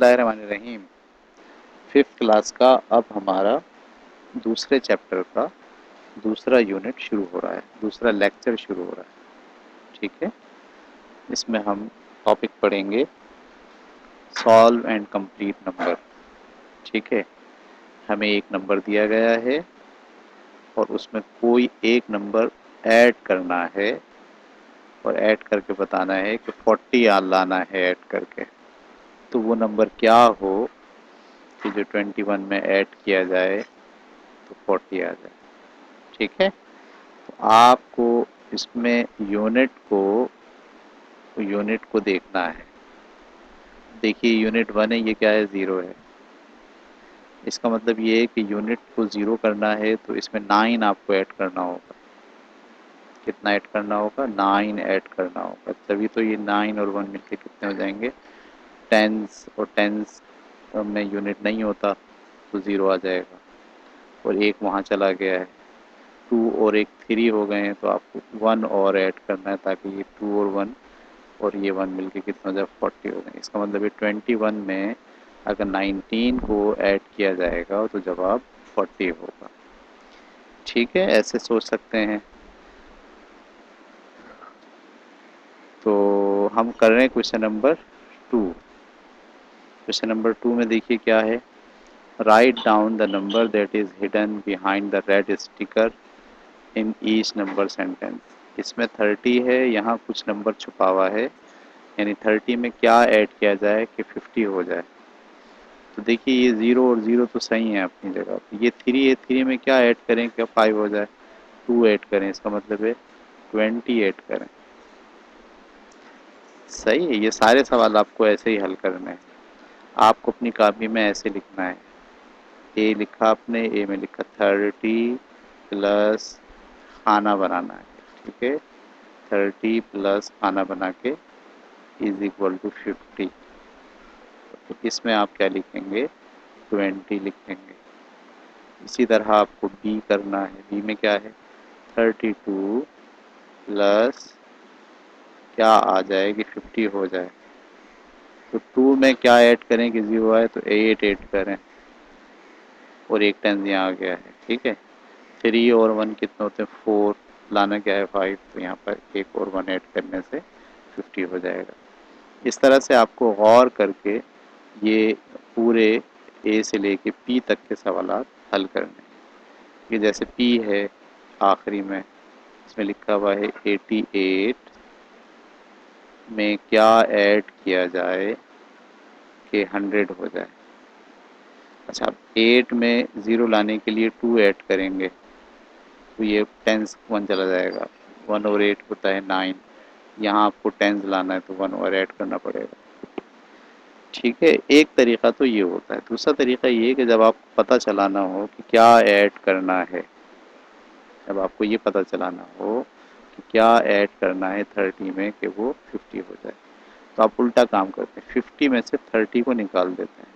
बिस्मिल्लाहिर्रहमानिर्रहीम। 5th class का अब हमारा दूसरे चैप्टर का दूसरा यूनिट शुरू हो रहा है, दूसरा लेक्चर शुरू हो रहा है। ठीक है, इसमें हम टॉपिक पढ़ेंगे सॉल्व एंड कंप्लीट नंबर। ठीक है, हमें एक नंबर दिया गया है और उसमें कोई एक नंबर ऐड करना है और ऐड करके बताना है कि 40 लाना है ऐड करके। तो वो नंबर क्या हो कि जो 21 में ऐड किया जाए तो 40 आ जाए। ठीक है, तो आपको इसमें यूनिट को देखना है। देखिए यूनिट 1 है, ये क्या है, 0 है। इसका मतलब ये है कि यूनिट को 0 करना है तो इसमें 9 आपको ऐड करना होगा। कितना ऐड करना होगा? 9 ऐड करना होगा, तभी तो ये 9 और 1 मिलके कितने हो जाएंगे? टेंस, और टेंस में यूनिट नहीं होता तो 0 आ जाएगा और एक वहाँ चला गया है। 2 और एक 3 हो गए हैं तो आपको 1 और ऐड करना है ताकि ये 2 और 1 और ये 1 मिलके कितना हो जाए? 40 हो जाए। इसका मतलब है 21 में अगर 19 को ऐड किया जाएगा तो जवाब 40 होगा। ठीक है, ऐसे सोच सकते हैं। तो हम कर रहे हैं क्वेश्चन नंबर 2। क्वेश्चन नंबर 2 में देखिए क्या है, write down the number that is hidden behind the red sticker in each number sentence. इसमें 30 है, यहाँ कुछ नंबर छुपा हुआ है, यानी 30 में क्या ऐड किया जाए कि 50 हो जाए। तो देखिए ये 0 और 0 तो सही है अपनी जगह पे। ये 3 है, 3 में क्या ऐड करें क्या 5 हो जाए? 2 ऐड करें, इसका मतलब है 20 ऐड करें। सही है, ये सारे सवाल आपको ऐसे ही हल करने हैं। आपको अपनी कॉपी में ऐसे लिखना है। ए लिखा आपने, ए में लिखा 30 प्लस खाना बनाना है। ठीक है, 30 प्लस खाना बना के इज इक्वल टू 50। तो इसमें आप क्या लिखेंगे? 20 लिखेंगे। इसी तरह आपको बी करना है। बी में क्या है? 32 प्लस क्या आ जाए कि 50 हो जाए। तो 2 में क्या ऐड करें कि 0 आए? तो 8 ऐड करें और एक 10 यहाँ आ गया है। ठीक है, 3 और 1 कितने होते हैं? 4, लाना क्या है? 5। तो यहाँ पर एक और 1 ऐड करने से 50 हो जाएगा। इस तरह से आपको गौर करके ये पूरे ए से लेके पी तक के सवाल हल करने हैं। कि जैसे पी है आखिरी में, इसमें लिखा हुआ है 88 में क्या ऐड किया जाए कि 100 हो जाए। अच्छा, 8 में 0 लाने के लिए 2 ऐड करेंगे तो ये 10 1 चला जाएगा। 1 और 8 होता है 9। यहाँ आपको 10 लाना है तो 1 और ऐड करना पड़ेगा। ठीक है, एक तरीका तो ये होता है। दूसरा तरीका ये कि जब आपको पता चलाना हो कि क्या ऐड करना है, जब आपको ये पता चलाना हो कि क्या ऐड करना है 30 में कि वो 50 हो जाए, तो आप उल्टा काम करते हैं। 50 में से 30 को निकाल देते हैं,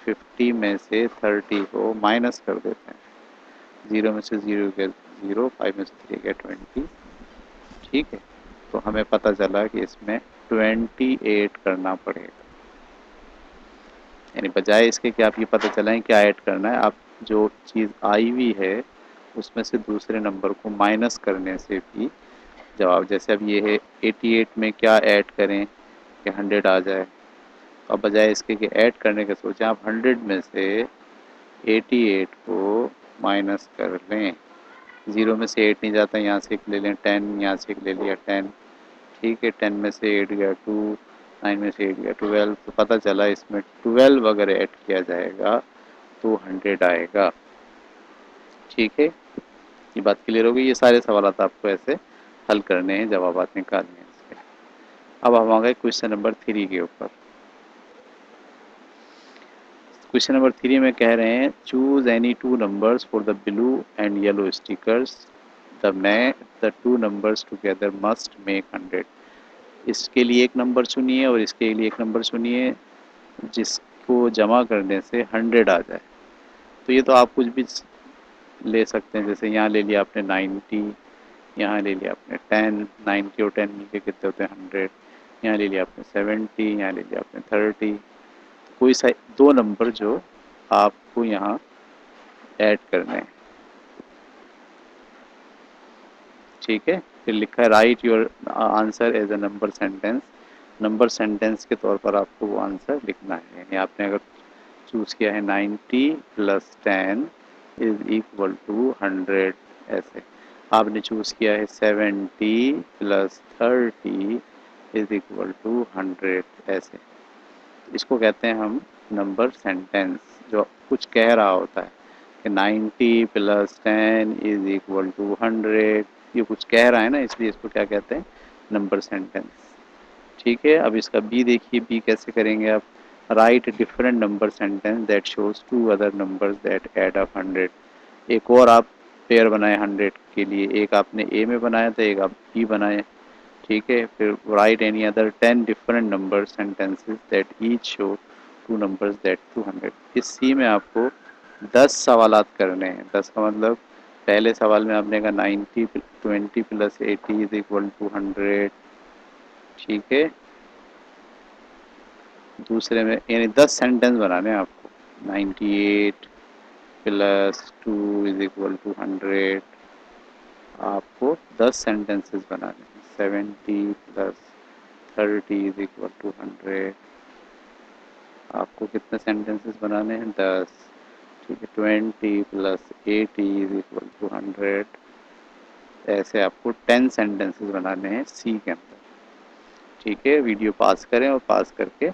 50 में से 30 को माइनस कर देते हैं। 0 में से 0 गया 0, 5 में से 3 गया 20। ठीक है, तो हमें पता चला कि इसमें 28 करना पड़ेगा। यानी बजाय इसके कि आप ये पता चलाएं क्या ऐड करना है, आप जो चीज़ आई हुई है उसमें से दूसरे नंबर को माइनस करने से भी जवाब, जैसे अब ये है 88 में क्या ऐड करें कि 100 आ जाए। अब बजाय इसके कि ऐड करने का सोचें, आप 100 में से 88 को माइनस कर लें। 0 में से 8 नहीं जाता, यहाँ से एक ले लें 10, यहाँ से एक ले लिया 10। ठीक है, 10 में से 8 गया 2, 9 में से 8 गया 12। तो पता चला इसमें 12 अगर ऐड किया जाएगा तो 100 आएगा। ठीक है, ये बात क्लियर हो गई। ये सारे सवाल आपको ऐसे हल करने हैं, जवाब निकालने हैं इसके। अब हम आ गए क्वेश्चन नंबर 3 के ऊपर। क्वेश्चन नंबर 3 में कह रहे हैं choose any 2 numbers for the blue and yellow stickers, the 2 numbers together must make 100। इसके लिए एक नंबर चुनिए और इसके लिए एक नंबर चुनिए जिसको जमा करने से 100 आ जाए। तो ये तो आप कुछ भी ले सकते हैं, जैसे यहाँ ले लिया आपने 90, यहाँ ले लिया आपने 10, 90 और 10 मिलके कितने होते हैं 100। यहाँ ले लिया आपने 70, यहाँ ले लिया आपने 30। कोई सा दो नंबर जो आपको यहाँ ऐड करने हैं, ठीक है। फिर लिखा है write your answer as a number sentence. Number sentence के तौर पर आपको वो आंसर लिखना है। यानी आपने अगर चूज़ किया है 90 + 10 इज इक्वल टू 100, ऐसे। आपने चूज़ किया है 70 + 30 इज इक्वल टू 100, ऐसे। इसको कहते हैं हम नंबर सेंटेंस, जो कुछ कह रहा होता है कि 90 + 10 इज इक्वल टू 100। ये कुछ कह रहा है ना, इसलिए इसको क्या कहते हैं, नंबर सेंटेंस। ठीक है। अब इसका बी देखिए, बी कैसे करेंगे आप। Write different number sentence that shows two other numbers that add up 100। एक और आप पेयर बनाए 100 के लिए, एक आपने ए में बनाया था, एक आप बी बनाए, ठीक है। फिर write any other 10 different number sentences that each show two numbers that to 100। इस सी में आपको 10 सवालात करने हैं। 10 का मतलब, पहले सवाल में आपने कहा 90 20 + 80 इज इक्वल टू 100, ठीक है। दूसरे में यानी 10 सेंटेंस बनाने हैं आपको। 98 + 2 इज इक्वल टू 100, आपको 10 सेंटेंसेस बनाने हैं। 70 + 30 इज इक्वल टू 100, आपको कितने सेंटेंसेस बनाने हैं, 10, ठीक है। 20 + 80 इज इक्वल टू 100, ऐसे आपको 10 सेंटेंसेस बनाने हैं सी के अंदर, ठीक है। वीडियो पास करें और पास करके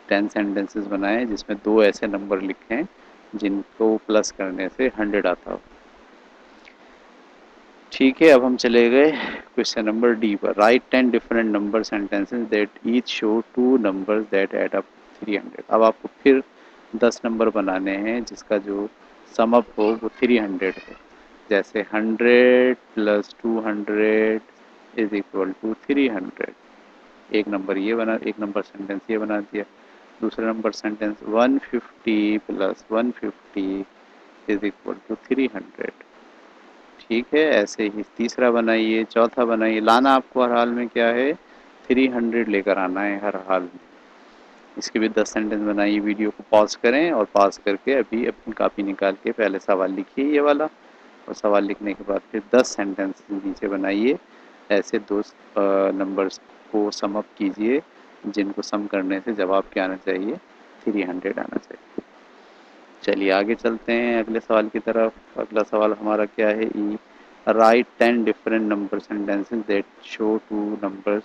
10 सेंटेंसेस बनाएं जिसमें दो ऐसे नंबर लिखें जिनको प्लस करने से 100 आता हो, ठीक है। अब हम चले गए क्वेश्चन नंबर डी पर। Right 10 different number sentences that each show two numbers that add up 300। अब आपको फिर 10 नंबर बनाने हैं जिसका जो सम अप हो वो 300 है। जैसे 100 + 200 इज इक्वल टू 300। एक नंबर ये बना, एक नंबर सेंटेंस ये बना दिया। दूसरा number sentence 150 + 150 is equal to 300, ठीक है। ऐसे ही तीसरा बनाइए, चौथा बनाइए। लाना आपको हर हाल में क्या है, 300 लेकर आना है हर हाल में। इसके भी 10 सेंटेंस बनाइए। वीडियो को पॉज करें और पॉज करके अभी अपनी कॉपी निकाल के पहले सवाल लिखिए ये वाला, और सवाल लिखने के बाद फिर 10 सेंटेंस नीचे बनाइए। ऐसे दो नंबर्स को सम अप कीजिए जिनको सम करने से जवाब क्या आना चाहिए, 300 आना चाहिए। चलिए आगे चलते हैं अगले सवाल की तरफ। अगला सवाल हमारा क्या है, E. Write 10 different number sentences that show two numbers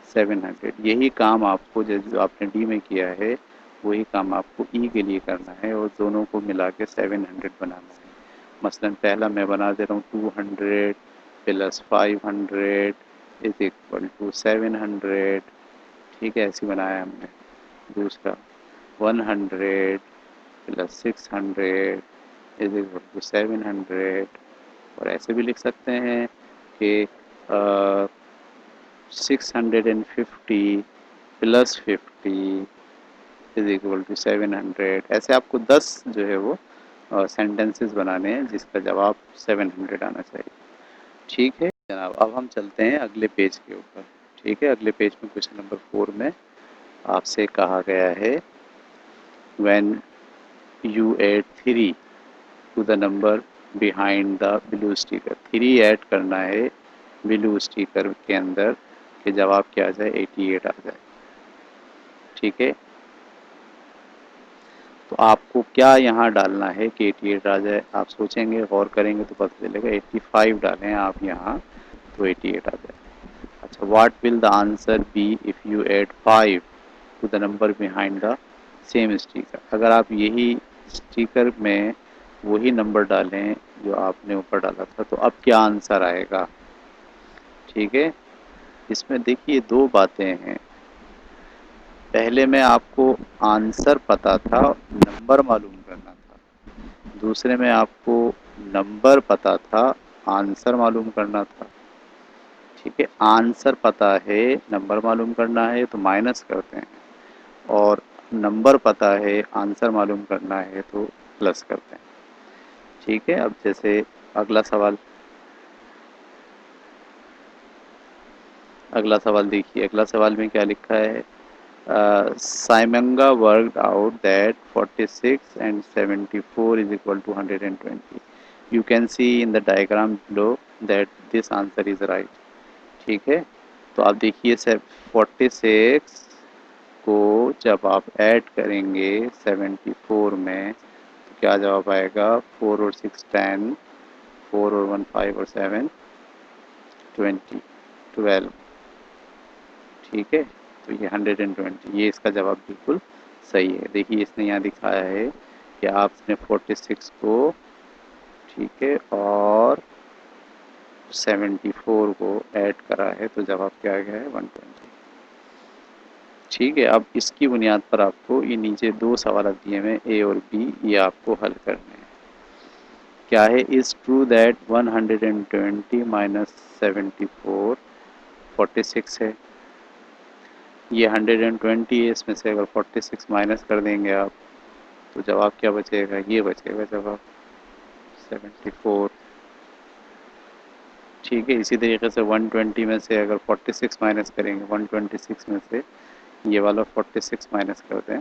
700। यही काम आपको जो आपने डी में किया है वही काम आपको ई के लिए करना है और दोनों को मिला के 700 बनाना है। मसलन पहला मैं बना दे रहा हूँ 200 + 500 इज इक्वल टू 700, ठीक है, ऐसे बनाया हमने। दूसरा 100 + 600 इज इक्वल टू 700, और ऐसे भी लिख सकते हैं कि 650 + 50 इज इक्वल टू 700। ऐसे आपको 10 जो है वो सेंटेंसेस बनाने हैं जिसका जवाब 700 आना चाहिए, ठीक है जनाब। अब हम चलते हैं अगले पेज के ऊपर, ठीक है। अगले पेज में क्वेश्चन नंबर 4 में आपसे कहा गया है when you add 3 to the number behind the blue sticker। 3 add करना है ब्लू स्टिकर के अंदर कि जवाब क्या आ जाए, 88 आ जाए, ठीक है। तो आपको क्या यहाँ डालना है कि 88 आ जाए। आप सोचेंगे, गौर करेंगे तो पता चलेगा 85 डालें आप यहाँ तो 88 आ जाए। अच्छा, what will the answer be if you add 5 to the number behind the same sticker. अगर आप यही स्टिकर में वही नंबर डालें जो आपने ऊपर डाला था तो अब क्या आंसर आएगा, ठीक है। इसमें देखिए दो बातें हैं। पहले में आपको आंसर पता था, नंबर मालूम करना था। दूसरे में आपको नंबर पता था, आंसर मालूम करना था, ठीक है। आंसर पता है, नंबर मालूम करना है तो माइनस करते हैं, और नंबर पता है, आंसर मालूम करना है तो प्लस करते हैं, ठीक है। अब जैसे अगला सवाल, अगला सवाल देखिए। अगला सवाल में क्या लिखा है, Simanga worked out that 46 and 74 is equal to 120. You can see in the diagram below that this answer is right. ठीक है, तो आप देखिए 46 को जब आप ऐड करेंगे 74 में तो क्या जवाब आएगा? 4 और 6 10, 4 और 1 5 और 7 20, 12। ठीक है, तो ये 120, ये इसका जवाब बिल्कुल सही है। देखिए इसने यहाँ दिखाया है कि आपने 46 को, ठीक है, और 74 को ऐड करा है तो जवाब क्या आ गया है? 120। ठीक है, अब इसकी बुनियाद पर आपको ये नीचे दो सवाल दिए हुए ए और बी, ये आपको हल करने हैं। क्या है? इज ट्रू दैट 120 माइनस 74 46 है। ये 120 है, इसमें से अगर 46 माइनस कर देंगे आप तो जवाब क्या बचेगा? ये बचेगा जवाब 74। ठीक है, इसी तरीके से 120 में से अगर 46 माइनस करेंगे, 126 में से ये वाला 46 माइनस कर दें,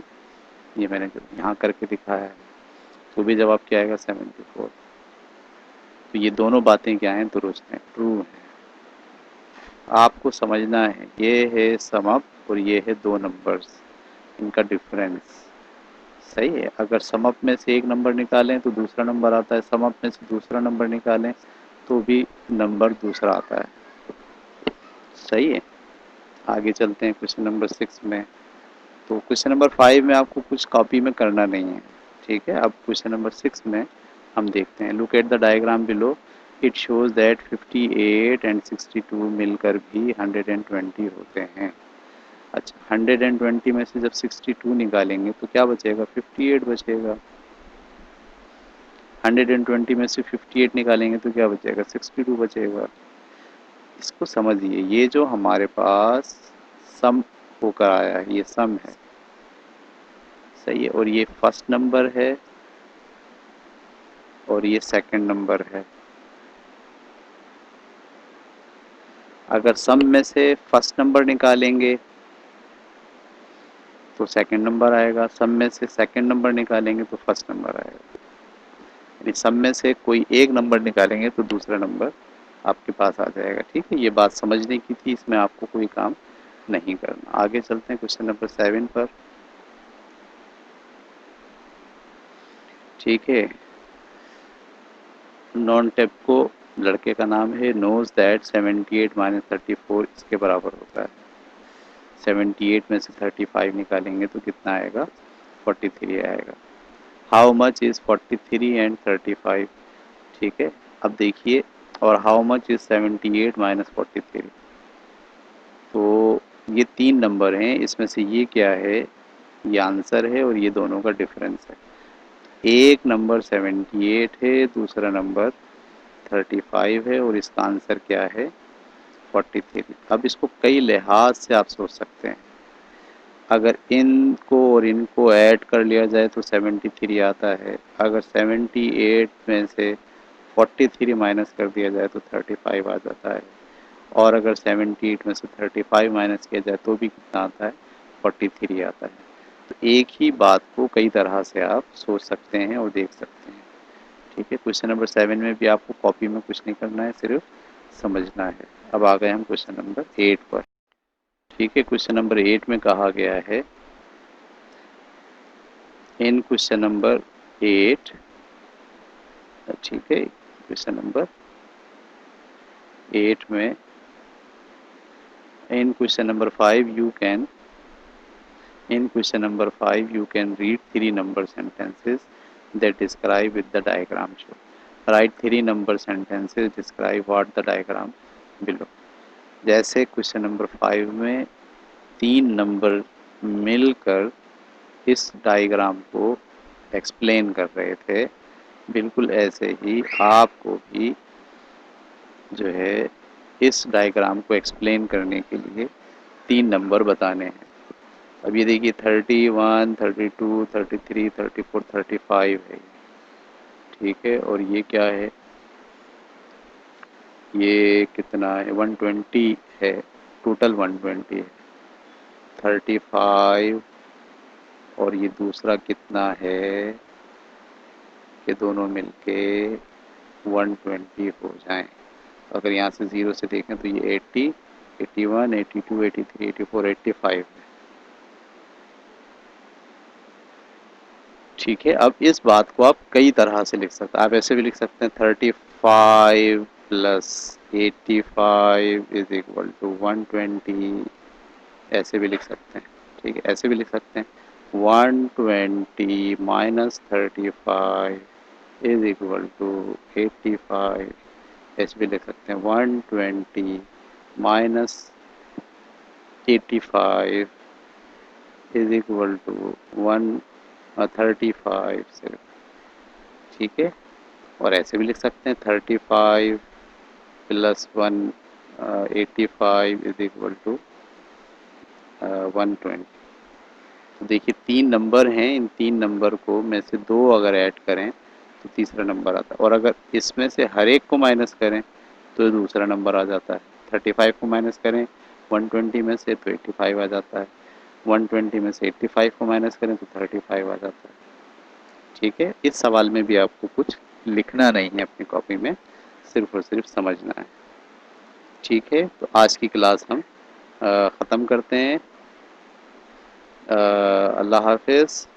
ये मैंने जो यहाँ करके दिखाया है, तो भी जवाब क्या आएगा? 74। तो ये दोनों बातें क्या हैं? दुरुस्त हैं, ट्रू हैं। आपको समझना है ये है सम अप और ये है दो नंबर्स, इनका डिफरेंस। सही है, अगर सम अप में से एक नंबर निकालें तो दूसरा नंबर आता है, सम अप में से दूसरा नंबर निकालें तो भी नंबर दूसरा आता है। सही है, आगे चलते हैं क्वेश्चन नंबर 6 में। तो क्वेश्चन नंबर 5 में आपको कुछ कॉपी में करना नहीं है। ठीक है, अब क्वेश्चन नंबर 6 में हम देखते हैं। Look at the diagram below, it shows that 58 and 62 मिलकर भी 120 होते हैं। अच्छा, 120 में से जब 62 निकालेंगे तो क्या बचेगा? 58 बचेगा। 120 में से 58 निकालेंगे तो क्या बचेगा? 62 बचेगा। इसको समझिए, ये जो हमारे पास सम होकर आया है ये सम है। सही है, और ये फर्स्ट नंबर है और ये सेकंड नंबर है। अगर सम में से फर्स्ट नंबर निकालेंगे तो सेकंड नंबर आएगा, सम में से सेकंड नंबर निकालेंगे तो फर्स्ट नंबर आएगा। यानी सम में से कोई एक नंबर निकालेंगे तो दूसरा नंबर आपके पास आ जाएगा। ठीक है, ये बात समझने की थी, इसमें आपको कोई काम नहीं करना। आगे चलते हैं क्वेश्चन नंबर 7 पर। ठीक है, नॉन टेप्को लड़के का नाम है, नोज दैट 78 माइनस 34 इसके बराबर होता है। 78 में से 35 निकालेंगे तो कितना आएगा? 43 आएगा। How much is 43 and 35? ठीक है, अब देखिए, और हाउ मच इज़ 78 माइनस 43? तो ये तीन नंबर हैं, इसमें से ये क्या है? ये आंसर है और ये दोनों का डिफरेंस है। एक नंबर 78 है, दूसरा नंबर 35 है और इसका आंसर क्या है? 43। अब इसको कई लिहाज से आप सोच सकते हैं। अगर इनको और इनको ऐड कर लिया जाए तो 73 आता है। अगर 78 में से 43 माइनस कर दिया जाए तो 35 आ जाता है। और अगर 78 में से 35 माइनस किया जाए तो भी कितना आता है? 43 आता है। तो एक ही बात को कई तरह से आप सोच सकते हैं और देख सकते हैं। ठीक है, क्वेश्चन नंबर 7 में भी आपको कॉपी में कुछ नहीं करना है, सिर्फ समझना है। अब आ गए हम क्वेश्चन नंबर 8 पर। ठीक है, क्वेश्चन नंबर 8 में कहा गया है, इन क्वेश्चन नंबर 8, ठीक है, क्वेश्चन नंबर 8 में, in question number 5 you can, in question number 5 you can read three number sentences that describe with the diagram shown. Write three number sentences describe what the diagram below. जैसे question number 5 में तीन number मिलकर इस diagram को explain कर रहे थे, बिल्कुल ऐसे ही आपको भी जो है इस डायग्राम को एक्सप्लेन करने के लिए तीन नंबर बताने हैं। अब ये देखिए 31, 32, 33, 34, 35 है। ठीक है, और ये क्या है? ये कितना है? 120 है, टोटल 120 है। 35 और ये दूसरा कितना है कि दोनों मिलके 120 हो जाएं। अगर यहाँ से 0 से देखें तो ये 80, 81, 82, 83, 84, 85। ठीक है, अब इस बात को आप कई तरह से लिख सकते हैं। आप ऐसे भी लिख सकते हैं 35 प्लस 85 इज इक्वल टू 120, ऐसे भी लिख सकते हैं। ठीक है, ऐसे भी लिख सकते हैं 120 माइनस 35 इज इक्वल टू 85, ऐसे भी लिख सकते हैं 120 माइनस 85 इज इक्वल टू 135 सिर्फ। ठीक है, और ऐसे भी लिख सकते हैं 35 प्लस 185 इज इक्वल टू 120। तो देखिए 3 नंबर हैं, इन 3 नंबर को में से 2 अगर ऐड करें तो तीसरा नंबर आता है, और अगर इसमें से हर एक को माइनस करें तो दूसरा नंबर आ जाता है। 35 को माइनस करें 120 में से तो 85 आ जाता है, 120 में से 85 को माइनस करें तो 35 आ जाता है। ठीक है, इस सवाल में भी आपको कुछ लिखना नहीं है अपनी कॉपी में, सिर्फ और सिर्फ समझना है। ठीक है, तो आज की क्लास हम ख़त्म करते हैं। अल्लाह हाफिज़।